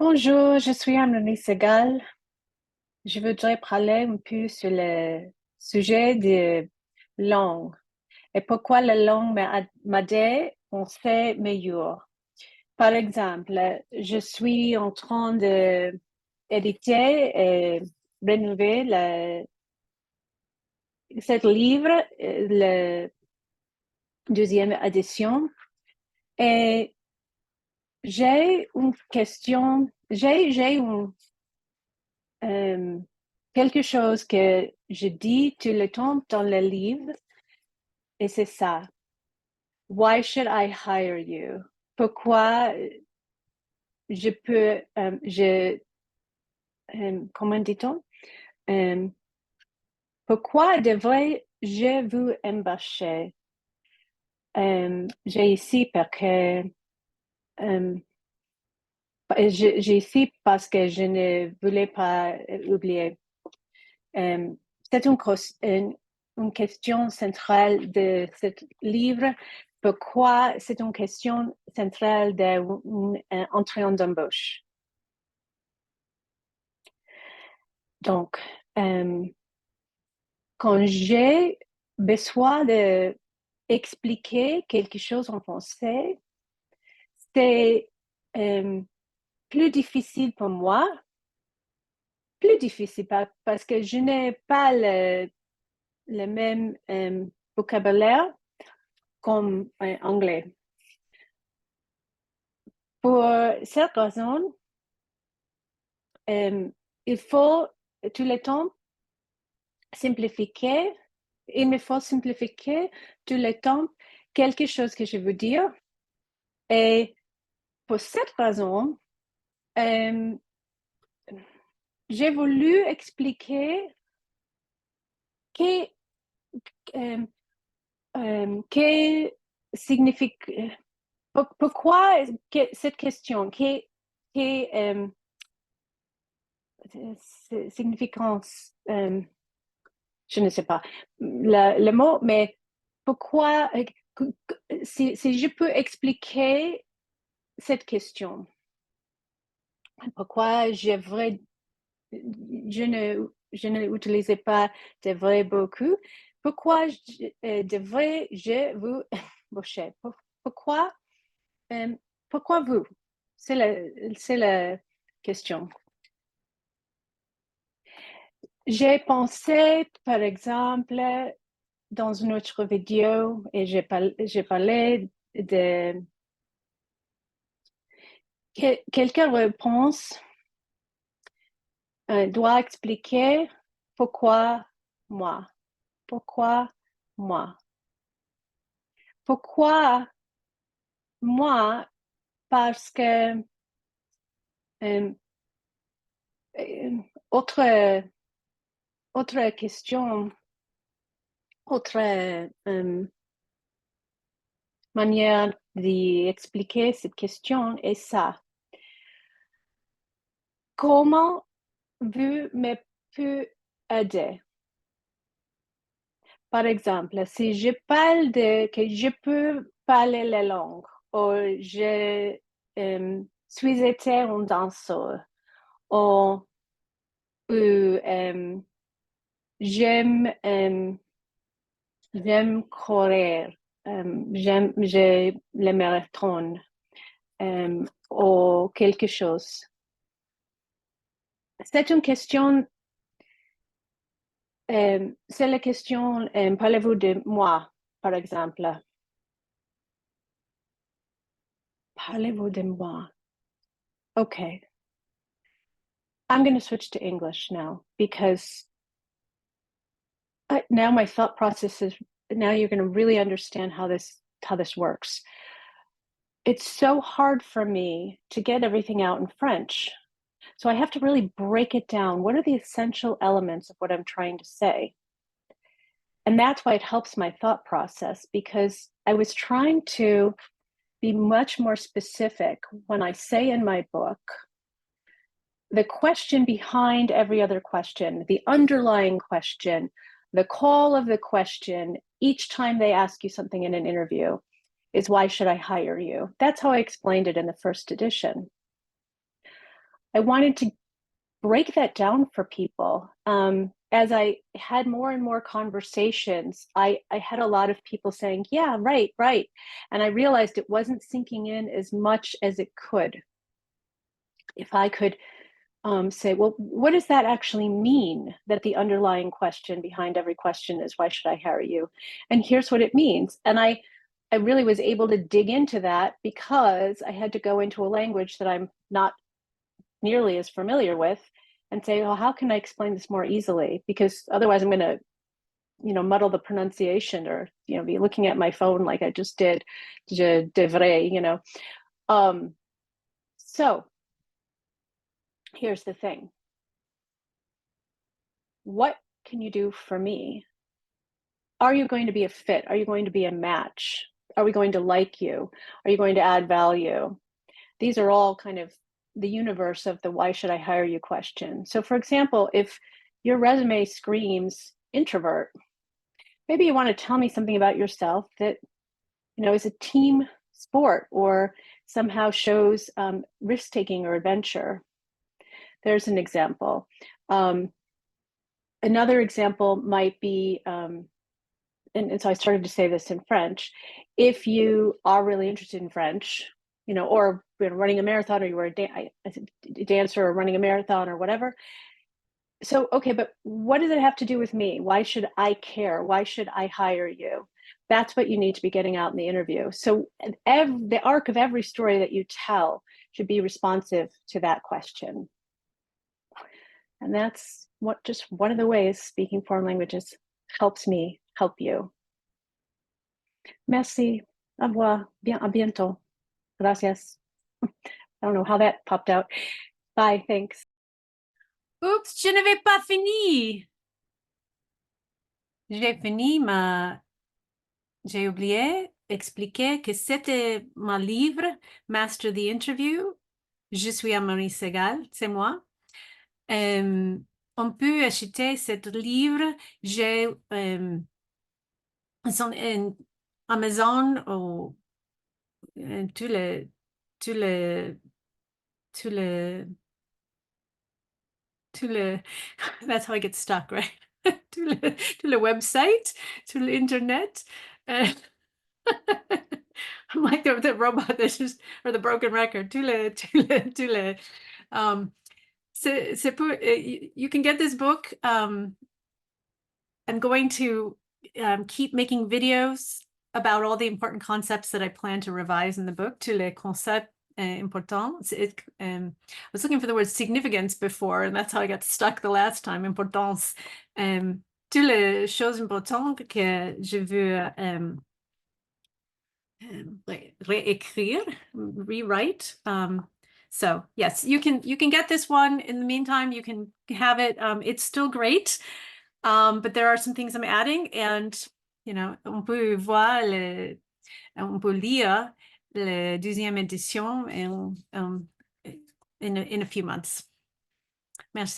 Bonjour, je suis Anne Segal. Je voudrais parler un peu sur le sujet de langue et pourquoi la langue m'aide à penser meilleur. Par exemple, je suis en train d'éditer et rénover ce livre, la deuxième édition, et j'ai une question, j'ai une quelque chose que je dis tout le temps dans le livre, et c'est ça. Why should I hire you? Pourquoi je peux, comment dit-on? Pourquoi devrais-je vous embaucher? J'ai ici parce que j'ai ici parce que je ne voulais pas oublier. C'est une question centrale de ce livre. Pourquoi c'est une question centrale d'un entretien d'embauche? Donc, quand j'ai besoin d'expliquer quelque chose en français, c'est plus difficile pour moi, plus difficile parce que je n'ai pas le même vocabulaire comme anglais. Pour cette raison, il faut tout le temps simplifier. Il me faut simplifier tout le temps quelque chose que je veux dire. Et pour cette raison, j'ai voulu expliquer que, que signifie, pourquoi cette question, que significance, je ne sais pas le mot, mais pourquoi, si je peux expliquer cette question, pourquoi je n'utilisais pas devrais beaucoup, pourquoi devrais-je vous embaucher? Pourquoi, pourquoi vous? C'est la question. J'ai pensé, par exemple, dans une autre vidéo, et j'ai parlé de quelqu'un réponse doit expliquer pourquoi moi. Pourquoi moi? Pourquoi moi? Parce que euh, euh, autre, autre question, autre manière d'expliquer cette question est ça. Comment vous me pouvez aider? Par exemple, si je parle que je peux parler la langue, ou je suis été un danseur, ou j'aime courir, j'aime le marathon, ou quelque chose. C'est une question, c'est la question, parlez-vous de moi, par exemple? Parlez-vous de moi? Okay. I'm going to switch to English now because now my thought process is, now you're going to really understand how this works. It's so hard for me to get everything out in French. So I have to really break it down. What are the essential elements of what I'm trying to say? And that's why it helps my thought process, because I was trying to be much more specific when I say in my book, the question behind every other question, the underlying question, the call of the question, each time they ask you something in an interview, is why should I hire you? That's how I explained it in the first edition. I wanted to break that down for people. As I had more and more conversations, I had a lot of people saying, yeah, right, right. And I realized it wasn't sinking in as much as it could. If I could say, well, what does that actually mean? That the underlying question behind every question is, why should I hire you? And here's what it means. And I really was able to dig into that because I had to go into a language that I'm not nearly as familiar with and say, well, how can I explain this more easily? Because otherwise I'm going to, muddle the pronunciation or, be looking at my phone like I just did, je devrais, So here's the thing. What can you do for me? Are you going to be a fit? Are you going to be a match? Are we going to like you? Are you going to add value? These are all kind of the universe of the why should I hire you question. So for example, if your resume screams introvert, maybe you want to tell me something about yourself that, is a team sport or somehow shows risk-taking or adventure. There's an example. Another example might be, and so I started to say this in French, if you are really interested in French, or running a marathon, or you were a dancer or running a marathon or whatever. So, okay, but what does it have to do with me? Why should I care? Why should I hire you? That's what you need to be getting out in the interview. So the arc of every story that you tell should be responsive to that question. And that's just one of the ways speaking foreign languages helps me help you. Merci. Au revoir. Bien, à bientôt. Gracias. I don't know how that popped out. Bye. Thanks. Oups, je n'avais pas fini. J'ai fini, mais j'ai oublié expliquer que c'était mon livre, Master the Interview. Je suis Anne-Marie Segal, c'est moi. On peut acheter ce livre. J'ai Amazon ou tout le that's how I get stuck, right? tout le website, tout l'internet. I'm like the robot that's just, or the broken record. You can get this book. I'm going to keep making videos about all the important concepts that I plan to revise in the book, tous les concepts importants. I was looking for the word significance before, and that's how I got stuck the last time, importance. Toutes les choses importantes que je veux réécrire, rewrite. So yes, you can get this one. In the meantime, you can have it. It's still great, but there are some things I'm adding, and on peut voir on peut lire la deuxième édition in a few months. Merci.